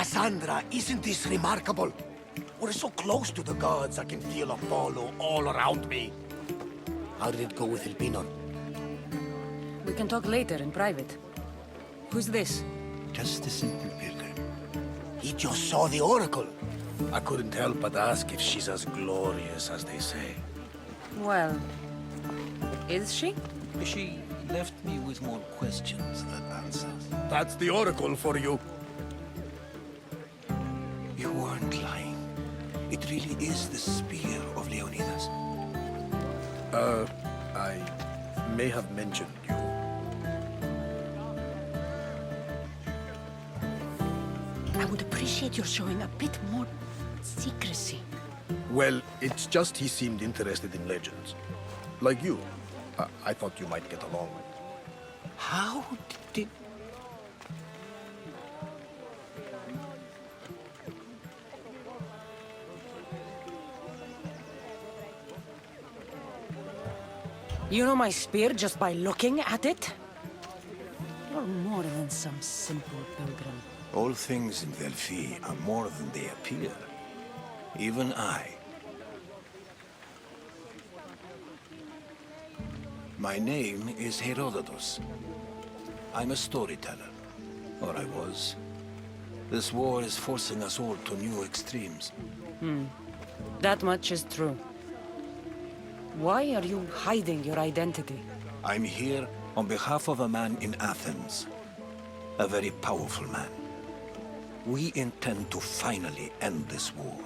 Cassandra, isn't this remarkable? We're so close to the gods, I can feel Apollo all around me. How did it go with Elpinon? We can talk later in private. Who's this? Just a simple pilgrim. He just saw the oracle. I couldn't help but ask if she's as glorious as they say. Well, is she? She left me with more questions than answers. That's the oracle for you. You weren't lying. It really is the spear of Leonidas. I may have mentioned you. I would appreciate your showing a bit more secrecy. Well, it's just he seemed interested in legends. Like you. I thought you might get along. How did... You know my spear just by looking at it? You're more than some simple pilgrim. All things in Delphi are more than they appear. Even I. My name is Herodotus. I'm a storyteller. Or I was. This war is forcing us all to new extremes. That much is true. Why are you hiding your identity? I'm here on behalf of a man in Athens. A very powerful man. We intend to finally end this war.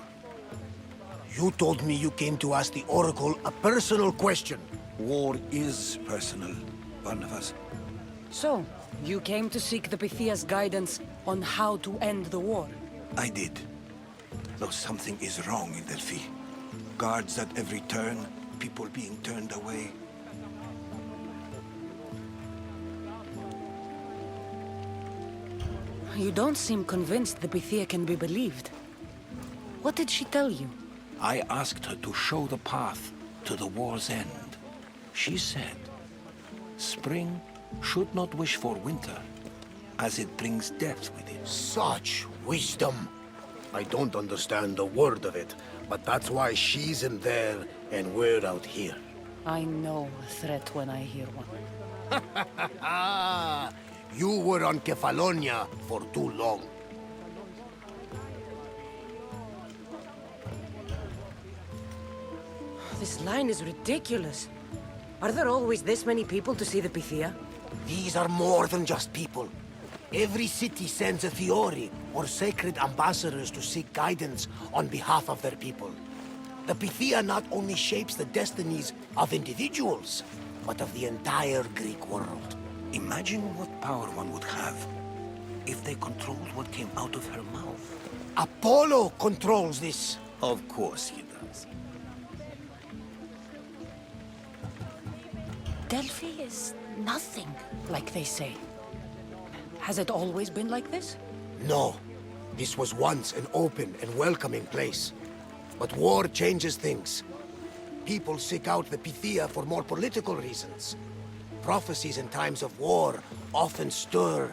You told me you came to ask the oracle a personal question. War is personal, Barnabas. So, you came to seek the Pythia's guidance on how to end the war? I did. Though something is wrong in Delphi. Guards at every turn, people being turned away. You don't seem convinced the Pythia can be believed. What did she tell you? I asked her to show the path to the war's end. She said, spring should not wish for winter, as it brings death with it. Such wisdom. I don't understand a word of it, but that's why she's in there and we're out here. I know a threat when I hear one. You were on Kefalonia for too long. This line is ridiculous. Are there always this many people to see the Pythia? These are more than just people. Every city sends a Theori or sacred ambassadors to seek guidance on behalf of their people. The Pythia not only shapes the destinies of individuals, but of the entire Greek world. Imagine what power one would have if they controlled what came out of her mouth. Apollo controls this. Of course he does. Delphi is nothing, like they say. Has it always been like this? No. This was once an open and welcoming place. But war changes things. People seek out the Pythia for more political reasons. Prophecies in times of war often stir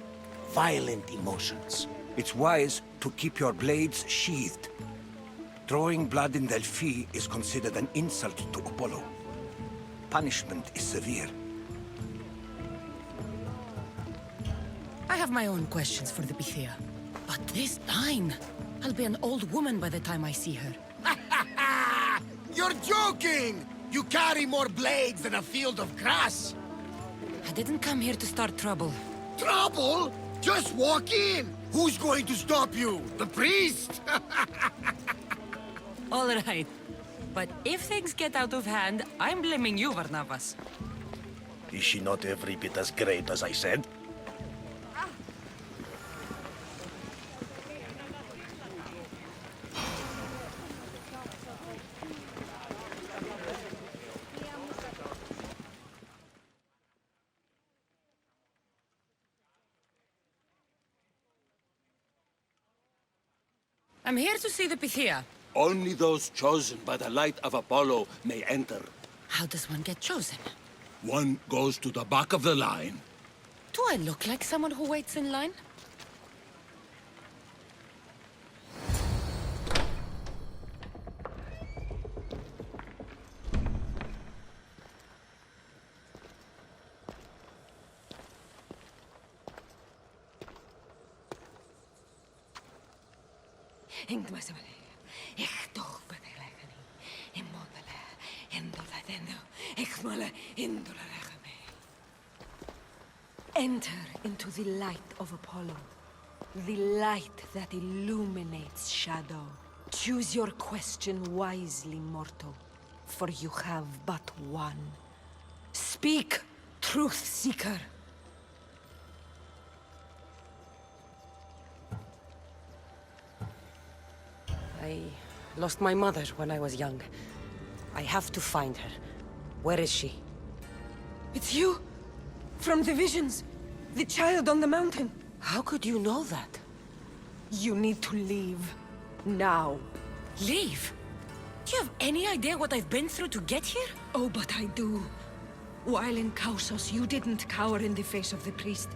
violent emotions. It's wise to keep your blades sheathed. Drawing blood in Delphi is considered an insult to Apollo. Punishment is severe. I have my own questions for the Pythia. But this line... I'll be an old woman by the time I see her. You're joking! You carry more blades than a field of grass! I didn't come here to start trouble. Trouble? Just walk in! Who's going to stop you? The priest? All right. But if things get out of hand, I'm blaming you, Barnabas. Is she not every bit as great as I said? I'm here to see the Pythia. Only those chosen by the light of Apollo may enter. How does one get chosen? One goes to the back of the line. Do I look like someone who waits in line? Ingmasmale, Ichtoch Betelechani, Immodale, Indolatendo, Ichmale, Indolachame. Enter into the light of Apollo, the light that illuminates shadow. Choose your question wisely, mortal, for you have but one. Speak, truth seeker. I lost my mother when I was young. I have to find her. Where is she? It's you! From the visions! The child on the mountain! How could you know that? You need to leave. Now. Leave? Do you have any idea what I've been through to get here? Oh, but I do. While in Kausos, you didn't cower in the face of the priest.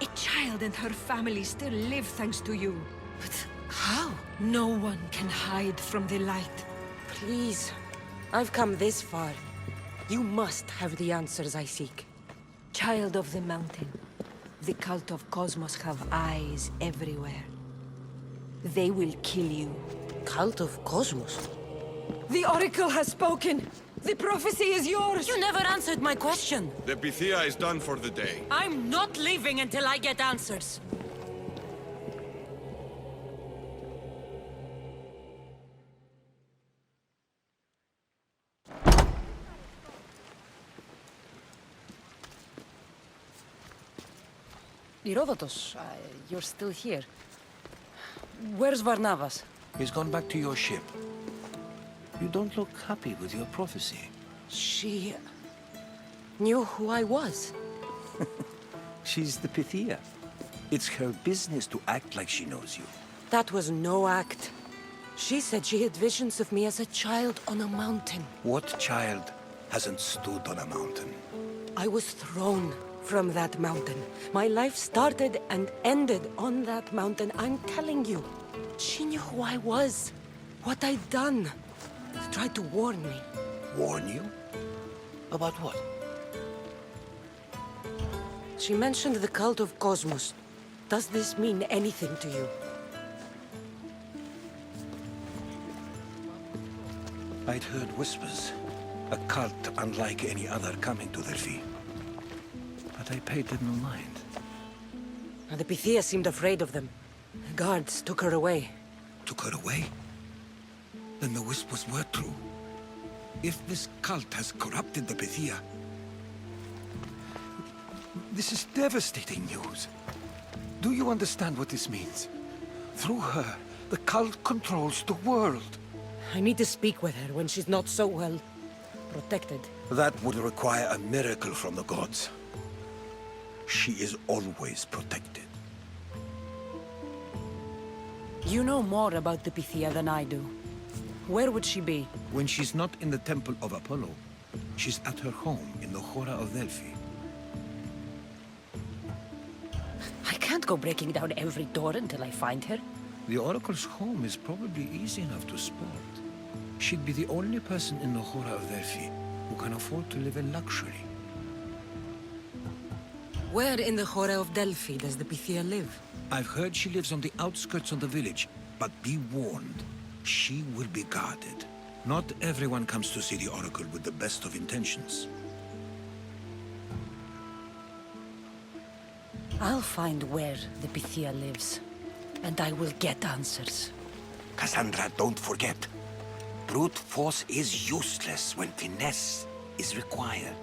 A child and her family still live thanks to you. But how? No one can hide from the light. Please. I've come this far. You must have the answers I seek. Child of the mountain, the cult of Cosmos have eyes everywhere. They will kill you. Cult of Cosmos? The Oracle has spoken! The prophecy is yours! You never answered my question. The Pythia is done for the day. I'm not leaving until I get answers. Herodotus, you're still here. Where's Varnavas? He's gone back to your ship. You don't look happy with your prophecy. She knew who I was. She's the Pythia. It's her business to act like she knows you. That was no act. She said she had visions of me as a child on a mountain. What child hasn't stood on a mountain? I was thrown from that mountain. My life started and ended on that mountain. I'm telling you. She knew who I was, what I'd done. She tried to warn me. Warn you? About what? She mentioned the cult of Cosmos. Does this mean anything to you? I'd heard whispers. A cult unlike any other coming to Delphi. But I paid them no mind. The Pythia seemed afraid of them. Guards took her away. Took her away? Then the whispers were true. If this cult has corrupted the Pythia... This is devastating news. Do you understand what this means? Through her, the cult controls the world. I need to speak with her when she's not so well protected. That would require a miracle from the gods. She is always protected. You know more about the Pythia than I do. Where would she be? When she's not in the Temple of Apollo, she's at her home in the Hora of Delphi. I can't go breaking down every door until I find her. The Oracle's home is probably easy enough to spot. She'd be the only person in the Hora of Delphi who can afford to live in luxury. Where in the Hora of Delphi does the Pythia live? I've heard she lives on the outskirts of the village, but be warned, she will be guarded. Not everyone comes to see the Oracle with the best of intentions. I'll find where the Pythia lives, and I will get answers. Cassandra, don't forget. Brute force is useless when finesse is required.